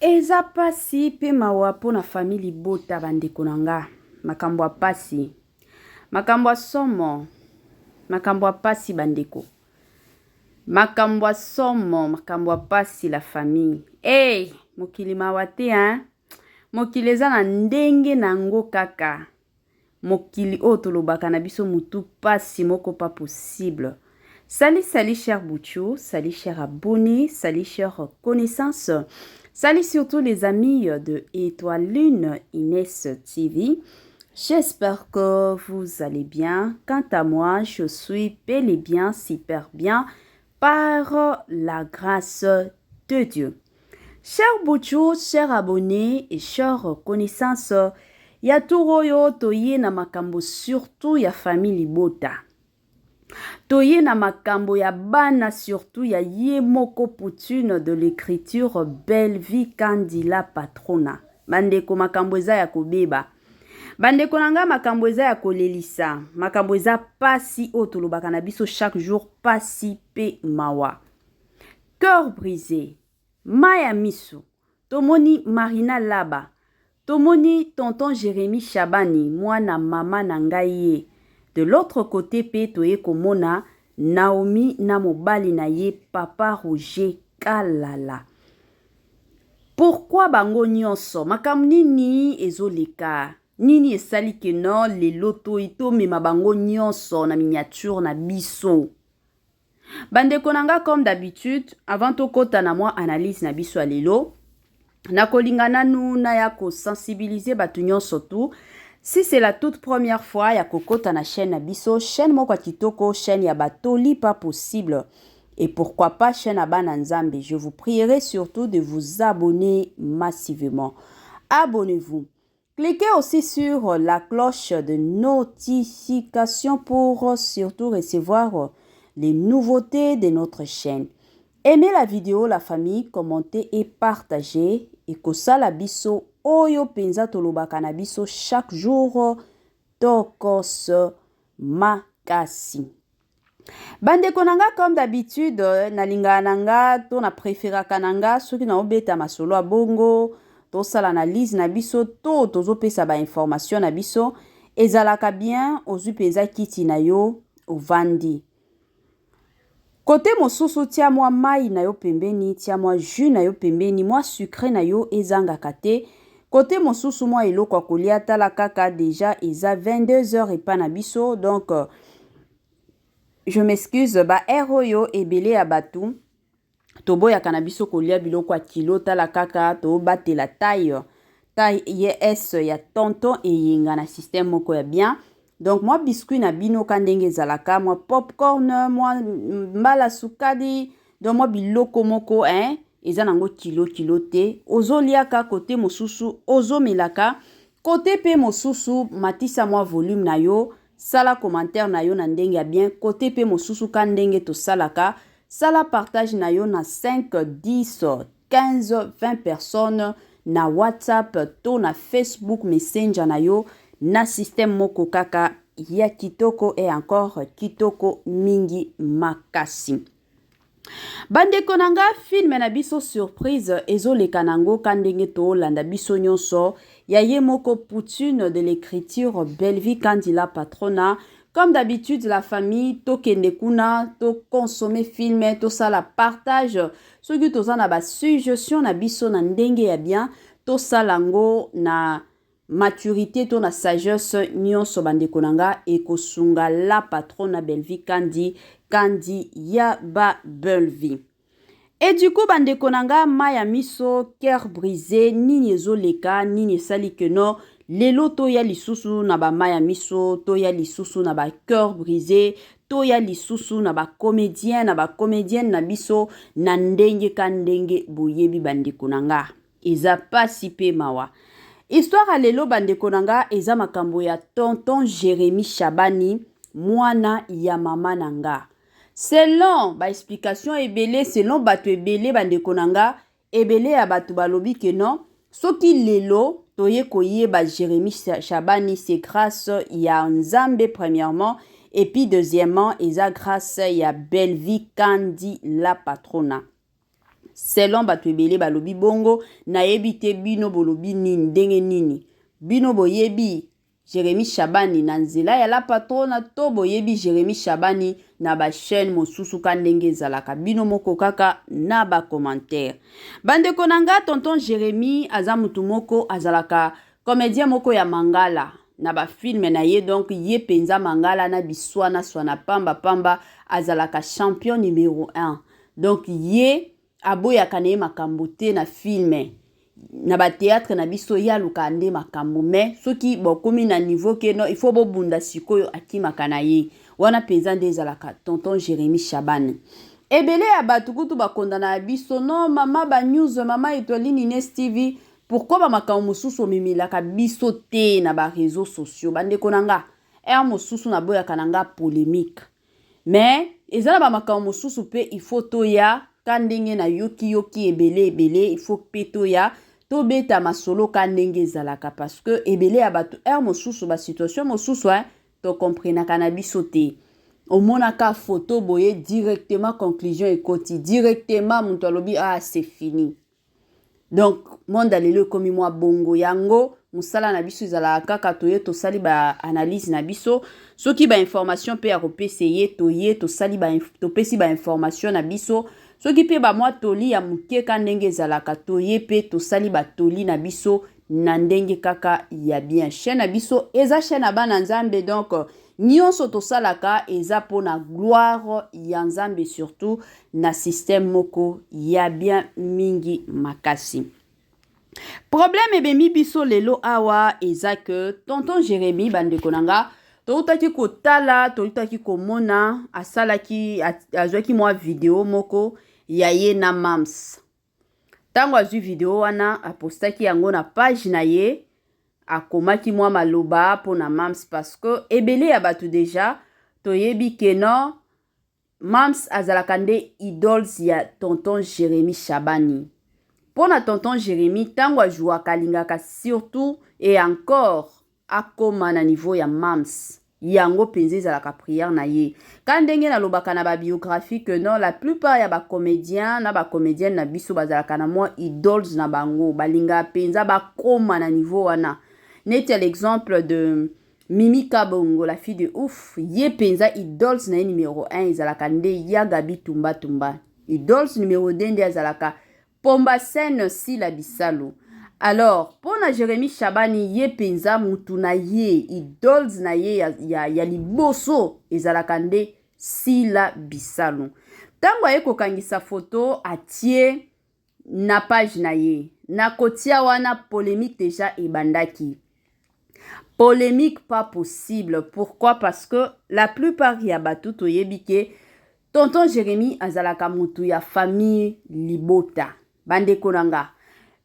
Eza pasi pe mawa po na famili bota bandeko na nga. Makambo ya pasi. Makambo ya somo. Makambo ya pasi bandeko. Makambo ya somo. Makambo ya pasi la famille. Hey, mokili mawa te hein. Mokili eza na ndenge na ngo kaka. Mokili oyo tolobaka na biso mutu pasi moko pas possible. Salut, salut cher Bouchou, salut cher abonné, salut cher connaissance. Salut surtout les amis de Étoile Lune Inès TV. J'espère que vous allez bien. Quant à moi, je suis bel et bien, super bien, par la grâce de Dieu. Chers Bouchou, chers abonnés et chers connaissances, ya turoyo toye na makambo surtout ya famille bota. Toye na makambo ya bana surtout ya ye moko poutune de l'écriture Belle Vie Kandila Patrona. Bandeko makambo eza ya kobeba. Bandeko nanga makambo eza ya kolelisa. Makambo eza pasi o tolobaka na biso chaque jour pasi pe mawa. Cœur brisé. Maya Misu. Tomoni Marina Laba. Tomoni tonton Jérémy Chabani. Mwana mama nangaye. De l'autre côté, Petoye Komona, Naomi Namobali Naye, Papa Roger Kalala. Pourquoi bango nyonso? Makam nini ezoleka? Nini esali ke non le loto ito me mabango nyonso na miniature na biso? Bandeko nanga comme d'habitude, avant to kota na moi analyse na biso alelo, na kolingana nu na ya ko sensibiliser batu nyonso tu. Si c'est la toute première fois ya kokota na chaîne Abisso, chaîne moko kitoko, chaîne ya batoli pas possible. Et pourquoi pas chaîne Abana Nzambe. Je vous prierai surtout de vous abonner massivement. Abonnez-vous. Cliquez aussi sur la cloche de notification pour surtout recevoir les nouveautés de notre chaîne. Aimez la vidéo, la famille, commentez et partagez. Et que ça la biso oyo penza tolobaka na biso chaque jour tokos makasi. Bandeko nanga comme d'habitude na linga nanga to na préféra kananga soki na obeta masolo bongo to sala analyse na biso to tozo pesa ba information na biso ezalaka bien ozu penza kiti na yo ovandi. Côté mosusu tia moi mai na yo pembeni, tia moi jus na yo pembeni, moi sucré na yo ezanga kate. Côté mosusu moi eloko kolia tala kaka déjà eza 22h et pas na biso donc je m'excuse ba eroyo ebele ya batu. Tobo ya kanabiso kolia biloko kilo tala kaka to batela taille yes ya tonton et yenga na système moko ya bien. Donc moi biscuit na bino kandenge zalaka, moi popcorn, moi mbala sukadi, donc moi biloko moko hein, eza nango kilo te. Ozo liaka côté mosusu, ozo melaka, côté pe mosusu matisa moi volume na yo, sala commentaire na yo na ndenge ya bien, côté pe mosusu kandenge to salaka, sala partage na yo na 5, 10, 15, 20 personnes na WhatsApp, to na Facebook Messenger na yo. Na système moko kaka ya kitoko et encore kitoko mingi makasi. Bandeko nanga film na biso surprise ezoleka nango kandenge to landa biso nyonso ya ye moko poutune de l'écriture Belle Vie Kandila Patrona. Comme d'habitude la famille to kende kuna to consommer film to sala partage soki tozana ba suggestion na biso na ndenge ya bien to salango na maturité to na sagesse nyonso bandeko nanga ekosunga la patrona Belle Vie kandi ya ba Belle Vie. Et du coup bandeko nanga maya miso cœur brisé nini ezoleka nini esali que non lelo to ya lisusu na ba maya miso to ya lisusu na ba cœur brisé to ya lisusu na ba comédienne na biso na ndenge kandenge boyebi bandeko nanga eza pasi pe mawa. Histoire à lelo bandeko nanga eza makambo ya tonton Jérémy Chabani mwana ya mama nanga. Selon ba explication ebele selon batu ebele bandeko nanga ebele ya batu balobi ke non soki lelo toye koyeba Jérémy Chabani c'est grâce ya Nzambe premièrement et puis deuxièmement eza grâce ya Belle Vie Kandi la Patrona. selon bato ebele balobi bongo nayebi te bino bolobi nini ndenge nini bino boyebi Jérémy Chabani na nzela ya la patrona to boyebi Jérémy Chabani na ba chaîne mosusu ka ndenge ezalaka bino moko kaka na ba commentaire. Bandeko nanga tonton Jérémy aza mutu moko azalaka comédien moko ya mangala na ba film na ye donc ye penza mangala na biswana swana pamba pamba azalaka champion numéro 1. Donc ye aboyaka na ye makambo te na filme. Na ba théâtre na biso ya lukande makambo mais soki bokomi na niveau ke no il faut bobunda sikoyo akimaka na ye wana penza nde ezalaka tonton Jérémy Chabani ebele ya bato kutu bakondana biso no mama ba news mama etolini Nes TV pourquoi ba makambo mosusu omemilaka biso te na ba réseaux sociaux bandeko nanga mosusu na boyaka nanga polémique mais ezala ba makambo mosusu pe il faut toya kandenge na yoki ebele il faut pe toya to beta masolo ka ndenge ezalaka parce que ebele ya bato mosusu ba situation mosusu to comprena kana biso te omonaka photo boye directement conclusion ekoti directement muntu alobi c'est fini donc monde alelo komi mwa bongo yango musala na biso ezalaka kaka toye tosali ba analyse na biso soki ba information pe ya kopesa ye toye tosali ba topesi ba information na biso soki pe ba mwa toli ya muke ka ndenge ezalaka toye pe tosali ba toli na biso na ndenge kaka ya bien chaîne na biso eza chaîne bana nzambe donc nyonso tosalaka eza pona gloire ya nzambe surtout na système moko ya bien mingi makasi. Problème ebemi biso lelo awa eza que tonton Jérémy bandeko nanga toutaki kotala toutaki komona asalaki azwaki mwa video moko ya ye na mams. Tango azwi video wana apostaki yango na page na ye akomaki mwa maloba pona mams parce que ebele ya bato deja toyebi ke no mams azalaka nde idols ya tonton Jérémy Chabani. Pona tonton Jérémy tango ajouaka alingaka surtout et encore akoma na niveau ya mams. Yango penze ezalaka prière na ye. Kandenge na lobaka na ba biographie que non la plupart ya ba comédiens na ba comédienne na biso bazalaka na moi idols na bango balinga penza ba koma na niveau wana. Neti l'exemple de Mimi Kabongo la fille de ouf ye penza idols na numéro 1 ezalaka nde ya Gabi Tumba Tumba. Idols numéro 2 nde ezalaka Pomba Sen si la bisalo. Alors, pour na Jérémy Chabani ye penza mutu na ye idols na ye ya liboso ezalaka nde si la bisalo. Tango ye kokangisa photo atie na page na ye. Na kotia wana polémique déjà ebandaki. Polémique pas possible. Pourquoi? Parce que la plupart ya batu toyebi ke tonton Jérémy azalaka mutu ya famille libota. Bandeko nanga.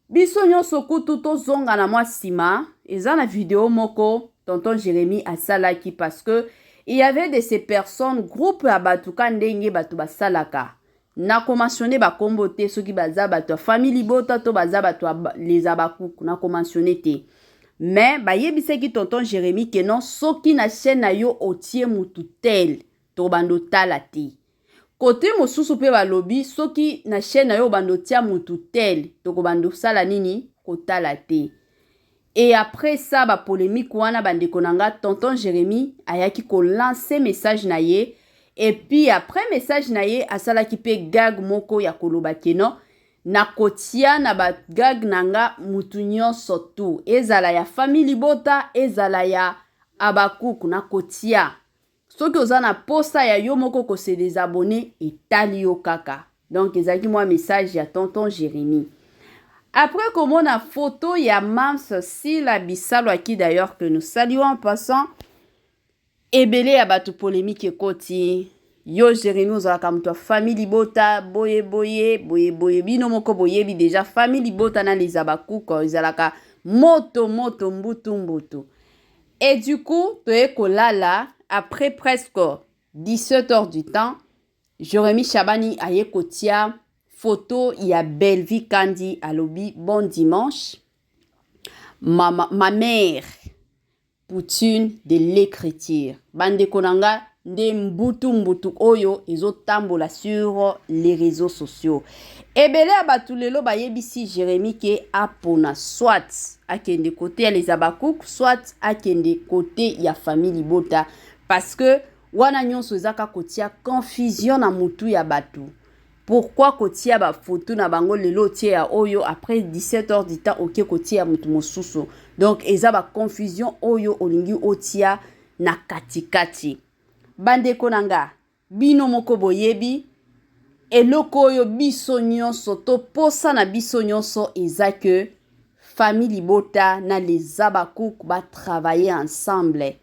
Biso nyonso kutu tozonga na mwa sima, eza na video moko tonton Jérémy asalaki parce que il y avait de ces personnes groupe ya batu ka ndenge batu basalaka. Na komentionné ba kombo te soki baza batu famille libota to baza batu les abakuku na komentionné te. Mais ba yebiseki tonton Jérémy que non soki na chaîne na yo otie mutu tel to bando tala te. Côté mosusu pe balobi soki na chaîne na yo bando tia mutu tel toko bando sala nini kotala te. Et après ça ba polémique wana bandeko nanga tonton Jérémy ayaki ko lancer message na ye et puis après message na ye asala ki pe gag moko ya koloba keno na kotia na ba gag nanga mutu nyonso tu ezala ya famille bota ezala ya abakuku na kotia. Soki oza na posta ya yo moko ko se désabonner etali yo kaka. Donc ezaki moi message ya tonton Jérémy. Après comment na photo ya mams si la bisalo qui d'ailleurs que nous saluons en passant ebele ya batu polémique ekoti yo Jérémy ozalaka mutu famille libota boye bino moko boyebi déjà famille libota na les abakuko ezalaka moto mbutu. Et du coup toye kolala après presque 17 heures du temps, Jérémy Chabani aye kotia photo ya Belle-Vie Kandi alobi bon dimanche. Ma mère, poutine de l'écriture. Bande konanga nde mbutu oyo ezotambola sur les réseaux sociaux. Ebele ya batu lelo bayebisi Jérémie ke apona soit akende côté ya les Abakouk, soit akende côté ya famille Libota, parce que wana nyonso ezaka kotia confusion na mutu ya batu. Pourquoi kotia ba photo na bango lelo tie ya oyo après 17h du temps ok kotia mutu mosusu. Donc eza ba confusion oyo olingi otia na katikati. Bandeko nanga bino moko boyebi eloko oyo biso nyonso to posa na biso nyonso eza que famille Libota na les Abakouk ba travailler ensemble.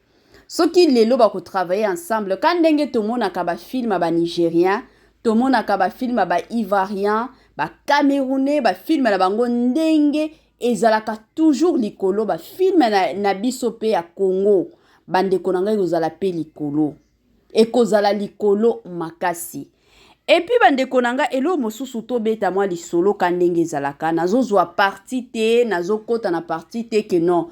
Soki lelo ba ko travailler ensemble quand ndenge to mona ka ba film ba nigérien, to mona ka ba film ba ivoirien, ba camerounais, ba film na bango ndenge ezalaka toujours likolo, ba film na biso pe ya Congo bandeko nanga ezala pe likolo ekozala likolo makasi. Et puis bandeko nanga elo mosusu to beta mwa lisolo kandenge ezalaka nazozwa parti te nazokota na parti te ke non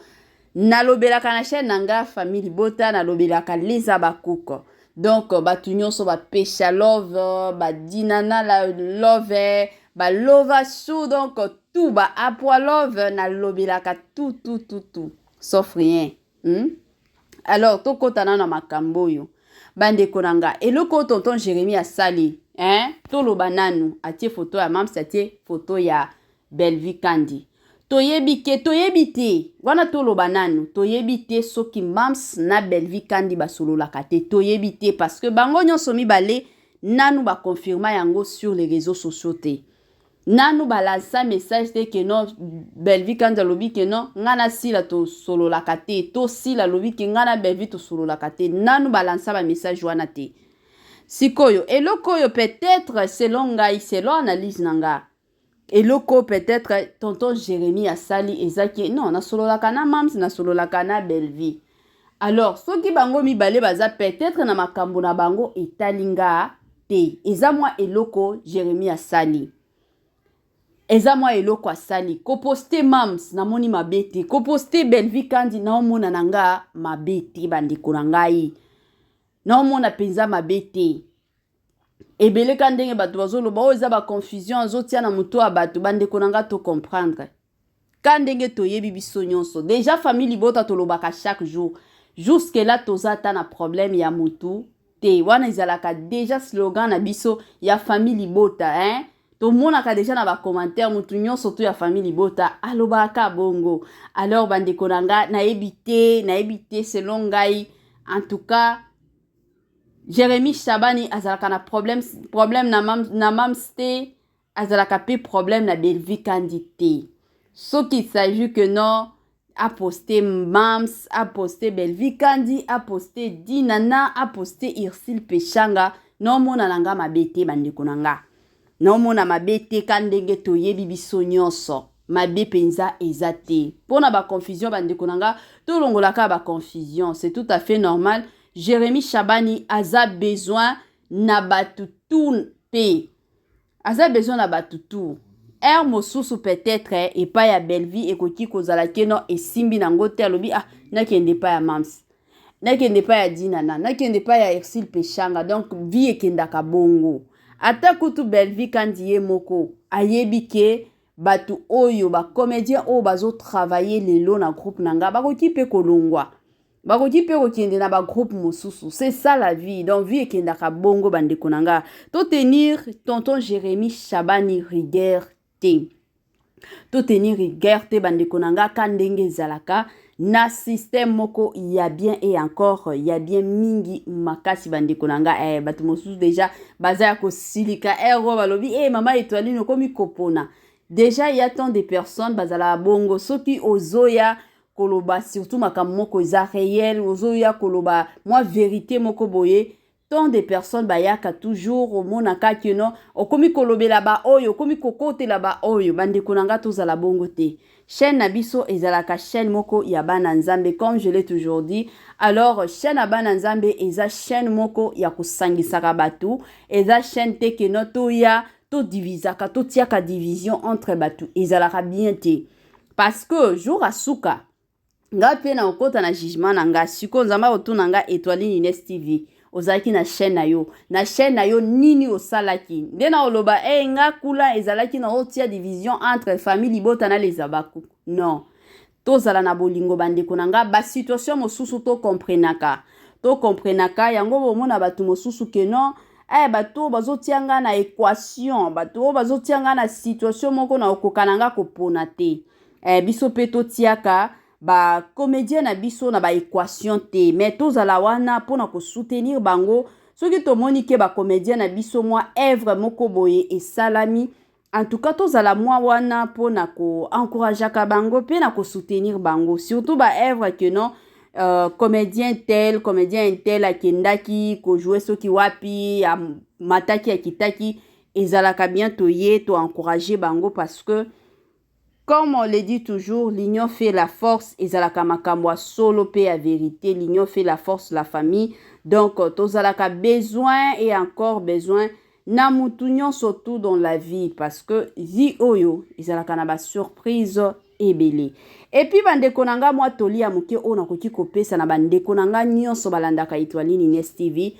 nalobelaka na chaîne nanga famille Libota nalobelaka les Abakouk. Donc batu nyonso ba pesha love ba dinana la love ba lova sou, donc tout ba apwa love nalobelaka tout sauf rien. Alors to kota na makambo yo bandeko nanga eloko tonton Jérémie asali toloba nanu atie photo ya Mams, atie photo ya Belvi Kandi. Toyebi te wana toloba nanu toyebi te soki Mams na Belvi Kandi basololaka te, toyebi te parce que bango nyonso mibale nanu ba confirma yango sur les réseaux sociaux te. Nanu balansa message te ke non Belvi Kandi alobi ke non ngana sila to sololaka te, to sila lobi ke ngana Belvi to sololaka te. Nanu balansa ba message wana te. Sikoyo eloko yo peut-être selon ngai, selon analyse nanga eloko peut-être tonton Jérémie asali ezaki non na sololaka na Mams na sololaka na Belvi. Alors soki bango mibale baza peut-être na makambo na bango etalinga te, eza mwa eloko Jérémie asali. Eza mwa eloko asali ko poster Mams na moni mabete, ko poster Belvi Kandi na omona nanga mabete bandeko na ngai. Na omona penza mabete. Ebele kandenge batu bazoloba o eza ba confusion azotia na muto a batu bandeko nanga to comprendre. Kandenge toyebi biso nyonso. Déjà famille Libota tolobaka chaque jour. Jusque là tozata na problème ya mutu te. Wana ezalaka déjà slogan na biso ya famille Libota to monaka déjà na ba commentaire mutu nyonso to ya famille Libota alobaka bongo. Alors bandeko nanga na ebite selon ngai en tout cas Jérémie Chabani azalaka na problème na Mams te, azalaka pe problème na Belvi Kandi te. Ce qui s'agit que non a posté Mams, a posté Belvi Kandi, a posté Dinana, a posté Irsil Pechanga, non mona nanga mabete bandeko nanga. Non mona mabete kandenge toyebi biso nyonso. Mabe penza ezate. Pona ba confusion bandeko nanga, to longolaka ba confusion, c'est tout à fait normal. Jérémie Chabani aza besoin na batutu pe. Aza besoin na batutu. Mosusu peut-être et pas ya Belvi et koki kozala keno et simbi nango te alobi nakende pa ya Mams. Nakende pa ya Dinana, nakende pa ya Irsil Pechanga, donc vie ekendaka bongo. Ata kutu Belvi Kandi ye moko ayebi ke batu oyo ba comédien o bazo travailler lelo na groupe nanga bakoki pe kolongwa. Bakoki pe kokende na ba groupe mosusu. C'est ça la vie. Donc vie ekendaka bongo bandeko nanga. To tenir tonton Jérémie Chabani rigueur te. To tenir rigueur te bandeko nanga kandenge zalaka na système moko ya bien et encore ya bien mingi makasi bandeko nanga batu mosusu déjà baza ko silika balobi mama étoile no komi kopona. Déjà il y a tant de personnes bazala bongo soki ozoya koloba surtout makambo moko eza réel ozoya koloba moi vérité moko boye tant de personnes bayaka toujours omonaka keno okomi kolobela ba oyo okomi kokotela ba oyo bandeko nanga tozala bongo te. Chaîne na biso ezalaka chaîne moko ya bana nzambe comme je l'ai toujours dit. Alors chaîne ya bana nzambe eza chaîne moko ya kosangisaka batu, eza chaîne te keno to ya to divisaka to tiaka division entre batu ezalaka bien te parce que jour asuka nga pe na okota na jugement na nga siko nzamba otuna nga Étoile Ines TV ozalaki na chaîne na yo nini osalaki nde na oloba nga kula ezalaki na otia division entre famille libota na les abaku non tozala na bolingo bandeko na nga ba situation mosusu to comprenaka yango bomona batu mosusu ke non bato bazotianga na équation bato bazotianga na situation moko na okokananga kopona te biso pe totiaka ba comédien na biso na ba équation te mais tozala wana pona ko soutenir bango soki tomoni ke ba comédien na biso mwa œuvre moko boye et salami en tout cas tozala mwa wana pona ko encourager ka bango pe na ko soutenir bango surtout ba œuvre que non comédien tel akendaki ko jouer soki wapi mataki akitaki ezalaka bien toye to encourager bango parce que comme on le dit toujours, l'union fait la force. Ezalaka makambo solo pe à vérité. L'union fait la force, la famille. Donc, tozalaka besoin et encore besoin. Na mutunyon surtout dans la vie. Parce que vi oyo, ezalaka na ba surprise ebele. Et puis, bandeko nanga mwa toli ya muke o na koki kopesa na bandeko nanga nyonso balandaka Etoile Nines TV.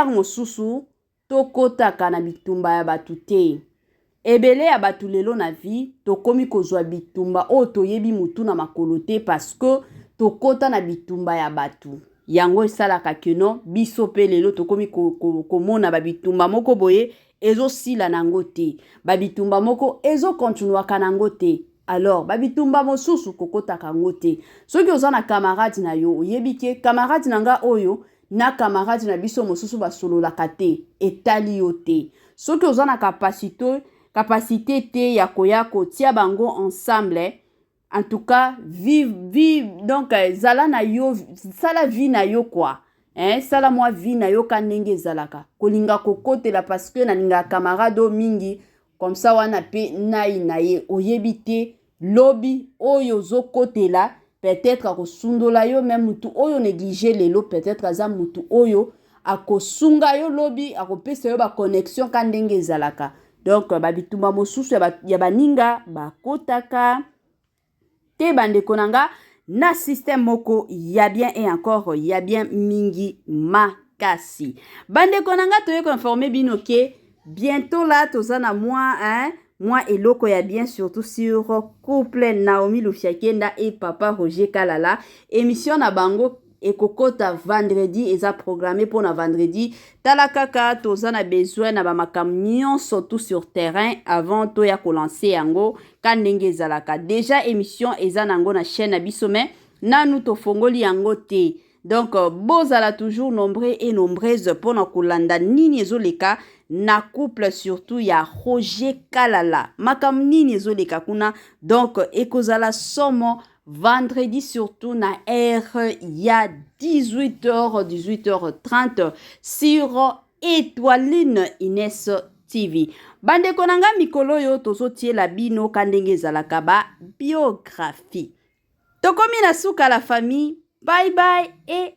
Mosusu, tokotaka na bitumba ya batu te. Ebele ya batu lelo na vie tokomi kozwa bitumba o toyebi mutu na makolo te parce que tokota na bitumba ya batu yango esalaka keno biso pe lelo tokomi komona babitumba moko boye ezo sila nango te babitumba moko ezo continuaka nango te alors babitumba mosusu kokotaka ngo te soki oza na camarade na yo oyebi ke camarade nanga oyo na camarade na biso mosusu basololaka te etali yo te soki oza na capacité te ya koyako tia bango ensemble en tout cas vive donc zala na yo sala vie na yo quoi sala moi vie na yo kanenge zalaka kolinga kokotela parce que na ninga camarade mingi comme ça wana pe na ye oyebite lobby oyo zokotela peut-être ko sundola yo même mutu oyo négliger lelo peut-être aza mutu oyo akosunga yo lobby akopesa yo ba connexion kandenge zalaka. Donc, babitumba mosusu ya baninga bakotaka te bandeko nanga na système moko ya bien et encore ya bien mingi makasi. Bandeko nanga toye ko informer bino ke bientôt là tozana moi eloko ya bien surtout sur couple Naomi Lufiakenda et papa Roger Kalala émission na bango ekokota vendredi eza programmé pour na vendredi talakaka tozana besoin na ba makamnion surtout sur terrain avant to ya ko lancer yango kanenge zalaka déjà émission eza nango na chaîne Abisome nanu to fongoli yango te donc bozala toujours nombreux et nombreuses pour na kolanda nini ezoleka na couple surtout ya Roger Kalala makamnini ezoleka kuna donc ekozala somo vendredi surtout na heure ya 18h30 sur Etoile Nines TV. Bandeko nanga mikolo yo tozotie la bino kandenge zalaka ba biographie. Tokomi na suka la famille. Bye bye et